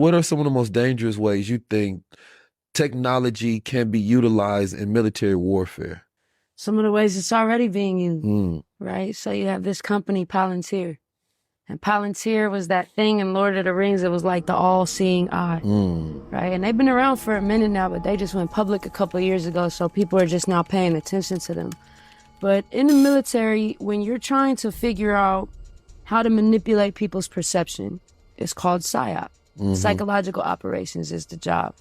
What are some of the most dangerous ways you think technology can be utilized in military warfare? Some of the ways it's already being used, Mm, right? So you have this company, Palantir. And Palantir was that thing in Lord of the Rings that was like the all-seeing eye, mm, right? And they've been around for a minute now, but they just went public a couple of years ago, so people are just now paying attention to them. But in the military, when you're trying to figure out how to manipulate people's perception, it's called PSYOP. Psychological operations is the job.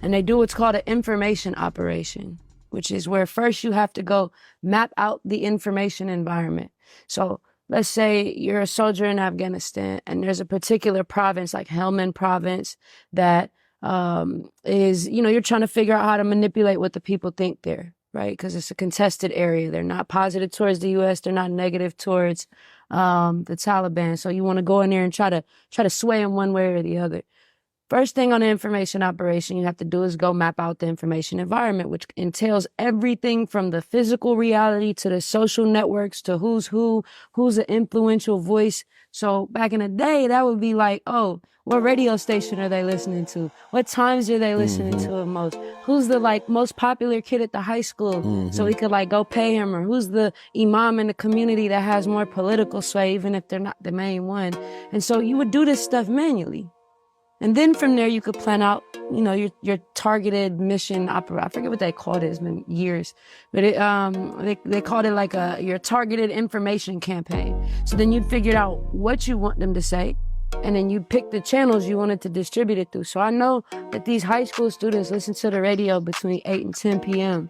And they do what's called an information operation, which is where first you have to go map out the information environment. So let's say you're a soldier in Afghanistan and there's a particular province like Helmand province that is, you're trying to figure out how to manipulate what the people think there, right? Because it's a contested area. They're not positive towards the U.S. They're not negative towards the Taliban. So you want to go in there and try to sway them one way or the other. First thing on the information operation you have to do is go map out the information environment, which entails everything from the physical reality to the social networks to who's an influential voice. So back in the day, that would be like, oh, what radio station are they listening to? What times are they listening to the most? Who's the most popular kid at the high school? So we could go pay him, or who's the imam in the community that has more political sway, even if they're not the main one. And so you would do this stuff manually. And then from there, you could plan out, your targeted mission opera. I forget what they called it. It's been years, but they called it your targeted information campaign. So then you'd figure out what you want them to say, and then you'd pick the channels you wanted to distribute it through. So I know that these high school students listen to the radio between 8 and 10 p.m.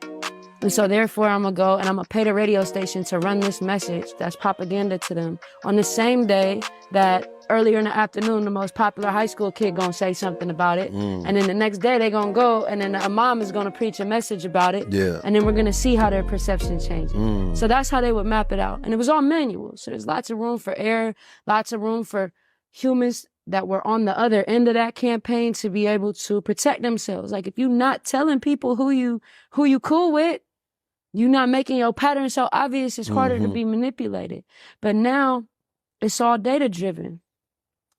And so therefore, I'm going to go and I'm going to pay the radio station to run this message that's propaganda to them on the same day that earlier in the afternoon, the most popular high school kid going to say something about it. And then the next day they're going to go and then a mom is going to preach a message about it. yeah. And then we're going to see how their perception changes. So that's how they would map it out. And it was all manual. So there's lots of room for error, lots of room for humans that were on the other end of that campaign to be able to protect themselves. Like if you're not telling people who you cool with, you're not making your pattern so obvious, it's harder to be manipulated. But now it's all data driven.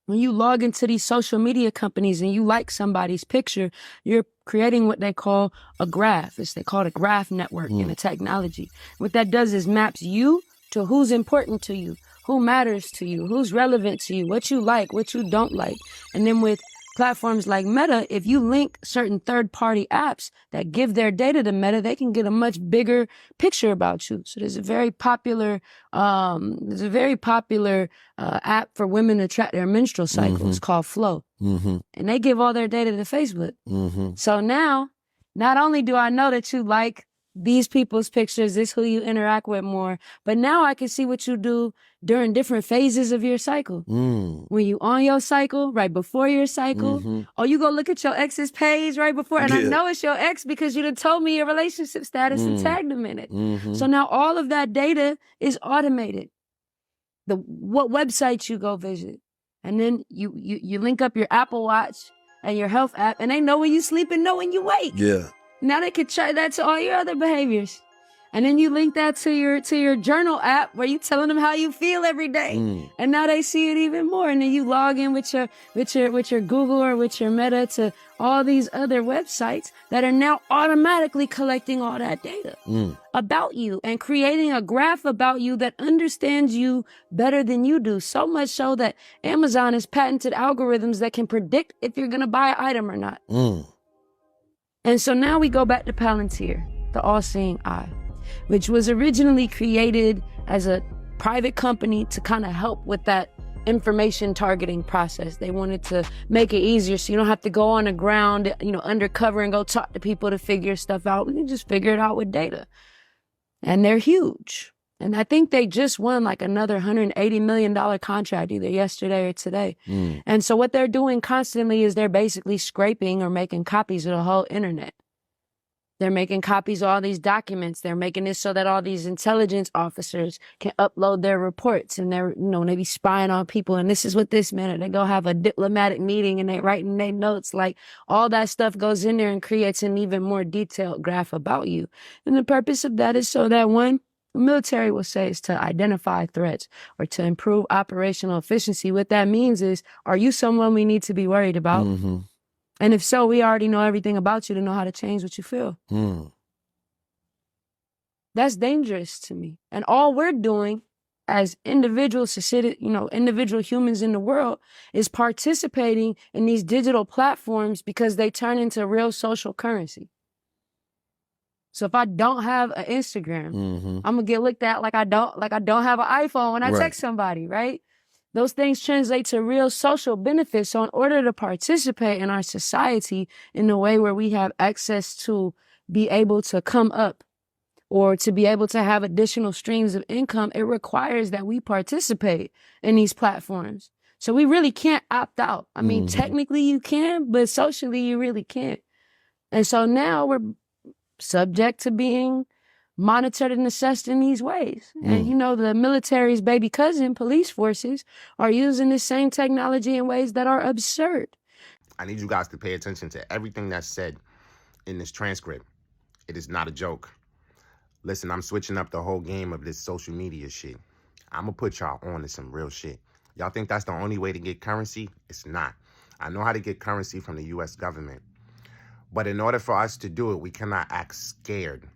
When you log into these social media companies and you like somebody's picture, you're creating what they call a graph. They call it a graph network in the technology. What that does is maps you to who's important to you, who matters to you, who's relevant to you, what you like, what you don't like. And then with platforms like Meta, if you link certain third-party apps that give their data to Meta, they can get a much bigger picture about you. So there's a very popular app for women to track their menstrual cycle. It's called Flow. And they give all their data to Facebook. So now, not only do I know that you like these people's pictures, this who you interact with more, but now I can see what you do during different phases of your cycle. When you on your cycle, right before your cycle, or you go look at your ex's page right before, and I know it's your ex because you done told me your relationship status and tagged them in it. So now all of that data is automated. What websites you go visit, and then you link up your Apple Watch and your health app, and they know when you sleep and know when you wake. Yeah. Now they could try that to all your other behaviors. And then you link that to your journal app where you telling them how you feel every day. And now they see it even more. And then you log in with your Google or with your Meta to all these other websites that are now automatically collecting all that data about you and creating a graph about you that understands you better than you do. So much so that Amazon has patented algorithms that can predict if you're going to buy an item or not. And so now we go back to Palantir, the all-seeing eye, which was originally created as a private company to kind of help with that information targeting process. They wanted to make it easier so you don't have to go on the ground, undercover and go talk to people to figure stuff out. We can just figure it out with data. And they're huge. And I think they just won another $180 million contract either yesterday or today. And so what they're doing constantly is they're basically scraping or making copies of the whole internet. They're making copies of all these documents. They're making it so that all these intelligence officers can upload their reports and they be spying on people. And this is what this meant. They go have a diplomatic meeting and they writing their notes. All that stuff goes in there and creates an even more detailed graph about you. And the purpose of that is so that one, the military will say is to identify threats or to improve operational efficiency. What that means is, are you someone we need to be worried about? Mm-hmm. And if so, we already know everything about you to know how to change what you feel. Mm. That's dangerous to me. And all we're doing as individual individual humans in the world is participating in these digital platforms because they turn into real social currency. So if I don't have an Instagram, Mm-hmm. I'm gonna get looked at like I don't have an iPhone when I Right. text somebody, right? Those things translate to real social benefits. So in order to participate in our society in a way where we have access to be able to come up or to be able to have additional streams of income, it requires that we participate in these platforms. So we really can't opt out. I mean, technically you can, but socially you really can't. And so now we're subject to being monitored and assessed in these ways. And the military's baby cousin, police forces, are using this same technology in ways that are absurd. I need you guys to pay attention to everything that's said in this transcript. It is not a joke. Listen, I'm switching up the whole game of this social media shit. I'm gonna put y'all on to some real shit. Y'all think that's the only way to get currency? It's not. I know how to get currency from the US government. But in order for us to do it, we cannot act scared.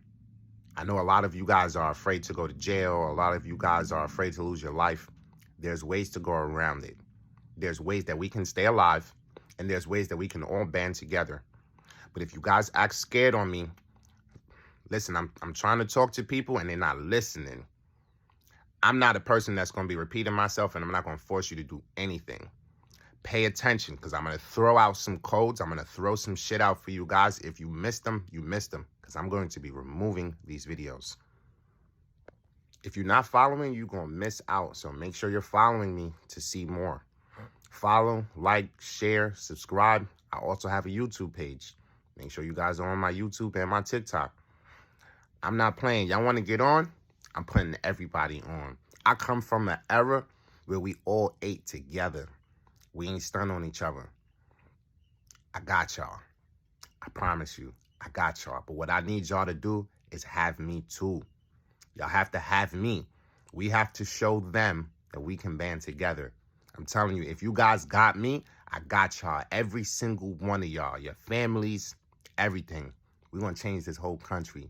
I know a lot of you guys are afraid to go to jail. A lot of you guys are afraid to lose your life. There's ways to go around it. There's ways that we can stay alive, and there's ways that we can all band together. But if you guys act scared on me, listen, I'm trying to talk to people and they're not listening. I'm not a person that's going to be repeating myself, and I'm not going to force you to do anything. Pay attention, because I'm going to throw out some codes. I'm going to throw some shit out for you guys. If you missed them, you missed them, because I'm going to be removing these videos. If you're not following, you're going to miss out. So make sure you're following me to see more. Follow, like, share, subscribe. I also have a YouTube page. Make sure you guys are on my YouTube and my TikTok. I'm not playing. Y'all want to get on? I'm putting everybody on. I come from an era where we all ate together. We ain't stunned on each other. I got y'all. I promise you. I got y'all. But what I need y'all to do is have me too. Y'all have to have me. We have to show them that we can band together. I'm telling you, if you guys got me, I got y'all. Every single one of y'all. Your families, everything. We're going to change this whole country.